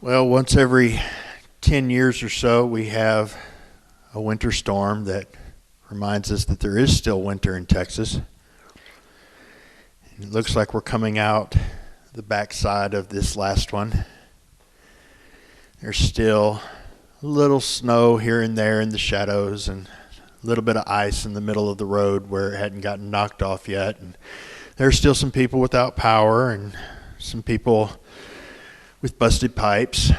Well, once every 10 years or so, we have a winter storm that reminds us that there is still winter in Texas. And it looks like we're coming out the backside of this last one. There's still a little snow here and there in the shadows and a little bit of ice in the middle of the road where it hadn't gotten knocked off yet. And there's still some people without power and some people with busted pipes.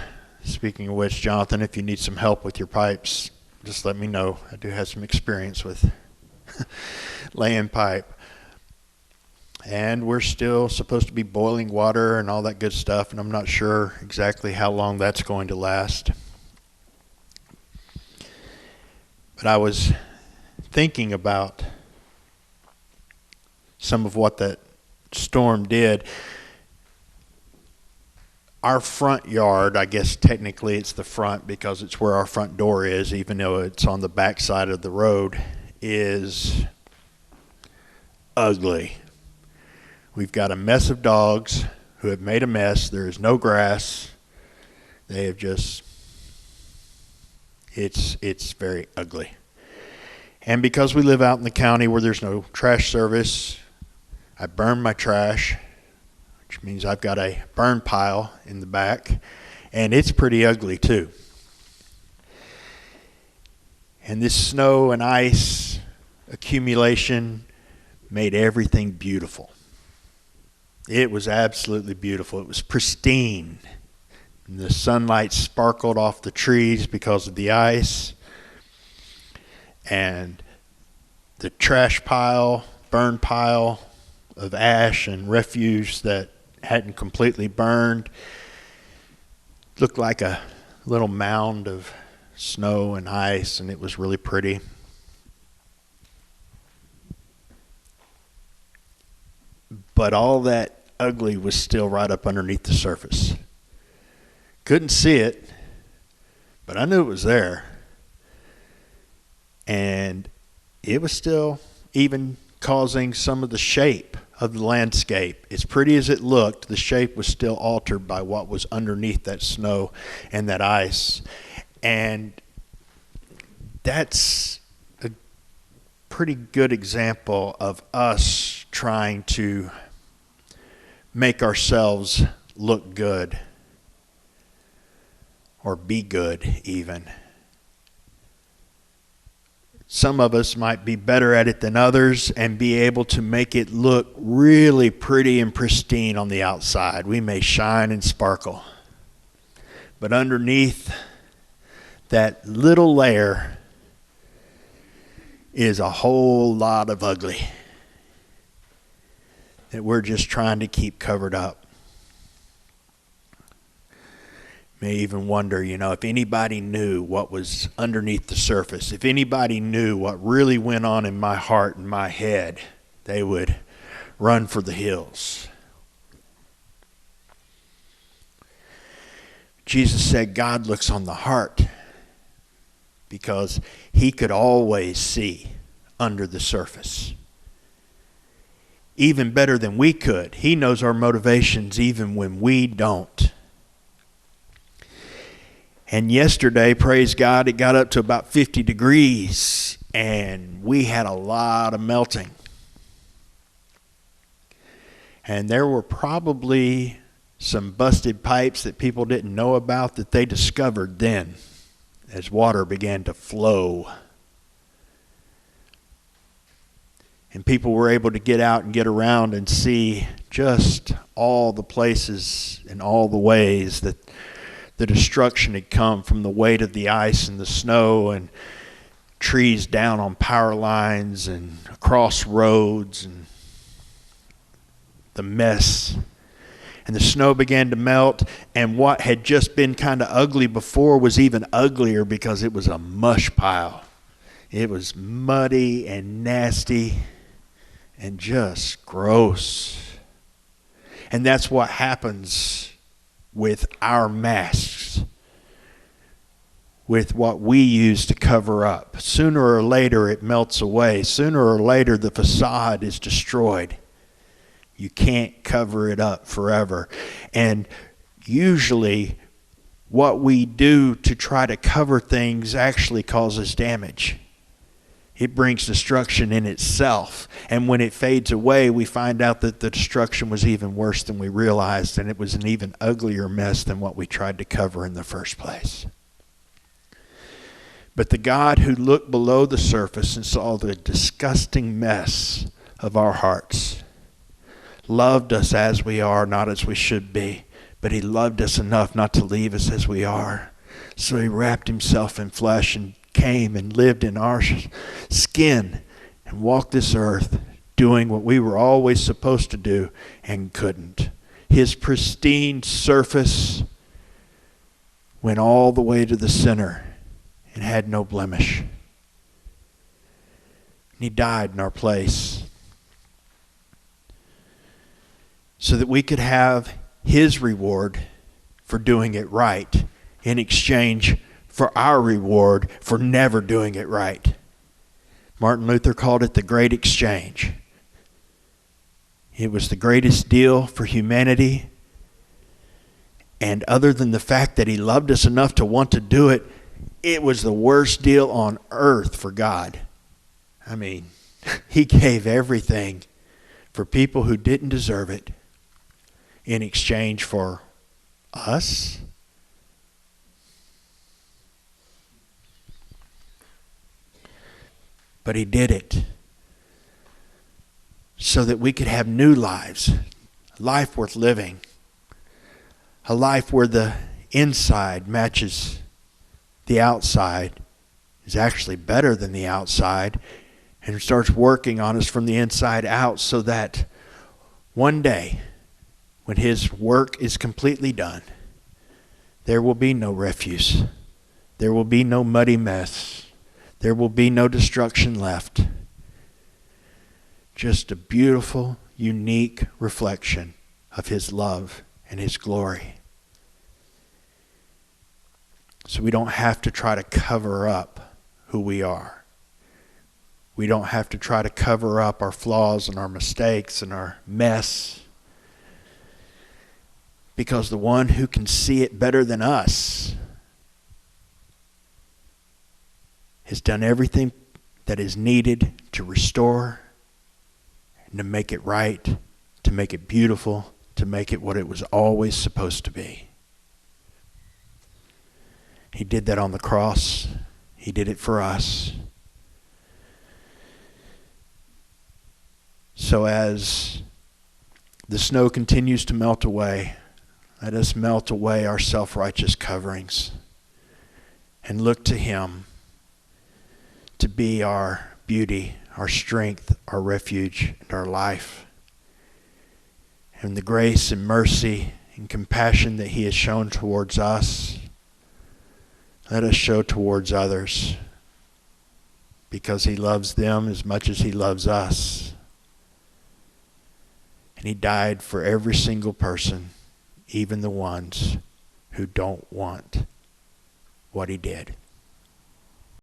Speaking of which, Jonathan, if you need some help with your pipes, just let me know. I do have some experience with laying pipe. And we're still supposed to be boiling water and all that good stuff, and I'm not sure exactly how long that's going to last. But I was thinking about some of what that storm did. Our front yard, I guess technically it's the front because it's where our front door is, even though it's on the back side of the road, is ugly. We've got a mess of dogs who have made a mess. There is no grass. They have just, it's very ugly. And because we live out in the county where there's no trash service, I burn my trash, which means I've got a burn pile in the back, and it's pretty ugly too. And this snow and ice accumulation made everything beautiful. It was absolutely beautiful. It was pristine. And the sunlight sparkled off the trees because of the ice. And the trash pile, burn pile of ash and refuse that hadn't completely burned looked like a little mound of snow and ice, and it was really pretty. But all that ugly was still right up underneath the surface. Couldn't see it, but I knew it was there. And it was still even causing some of the shape of the landscape. As pretty as it looked, the shape was still altered by what was underneath that snow and that ice. And that's a pretty good example of us trying to make ourselves look good or be good even. Some of us might be better at it than others and be able to make it look really pretty and pristine on the outside. We may shine and sparkle. But underneath that little layer is a whole lot of ugly that we're just trying to keep covered up. May even wonder, if anybody knew what was underneath the surface, if anybody knew what really went on in my heart and my head, they would run for the hills. Jesus said God looks on the heart because he could always see under the surface. Even better than we could. He knows our motivations even when we don't. And yesterday, praise God, it got up to about 50 degrees, and we had a lot of melting. And there were probably some busted pipes that people didn't know about that they discovered then as water began to flow. And people were able to get out and get around and see just all the places and all the ways that the destruction had come from the weight of the ice and the snow and trees down on power lines and across roads and the mess. And the snow began to melt, and what had just been kind of ugly before was even uglier because it was a mush pile. It was muddy and nasty and just gross. And that's what happens with our masks, with what we use to cover up. Sooner or later it melts away. Sooner or later the facade is destroyed. You can't cover it up forever. And usually what we do to try to cover things actually causes damage. It brings destruction in itself. And when it fades away, we find out that the destruction was even worse than we realized, and it was an even uglier mess than what we tried to cover in the first place. But the God who looked below the surface and saw the disgusting mess of our hearts loved us as we are, not as we should be. But he loved us enough not to leave us as we are. So he wrapped himself in flesh and came and lived in our skin and walked this earth doing what we were always supposed to do and couldn't. His pristine surface went all the way to the center and had no blemish. And he died in our place so that we could have his reward for doing it right in exchange for our reward for never doing it right. Martin Luther called it the Great Exchange. It was the greatest deal for humanity. And other than the fact that he loved us enough to want to do it, it was the worst deal on earth for God. I mean, he gave everything for people who didn't deserve it in exchange for us. But he did it so that we could have new lives, a life worth living, a life where the inside matches the outside, is actually better than the outside, and starts working on us from the inside out, so that one day, when his work is completely done, there will be no refuse. There will be no muddy mess. There will be no destruction left. Just a beautiful, unique reflection of his love and his glory. So we don't have to try to cover up who we are. We don't have to try to cover up our flaws and our mistakes and our mess. Because the one who can see it better than us has done everything that is needed to restore and to make it right, to make it beautiful, to make it what it was always supposed to be. He did that on the cross. He did it for us. So as the snow continues to melt away, let us melt away our self-righteous coverings and look to him to be our beauty, our strength, our refuge, and our life. And the grace and mercy and compassion that he has shown towards us, let us show towards others, because he loves them as much as he loves us. And he died for every single person, even the ones who don't want what he did.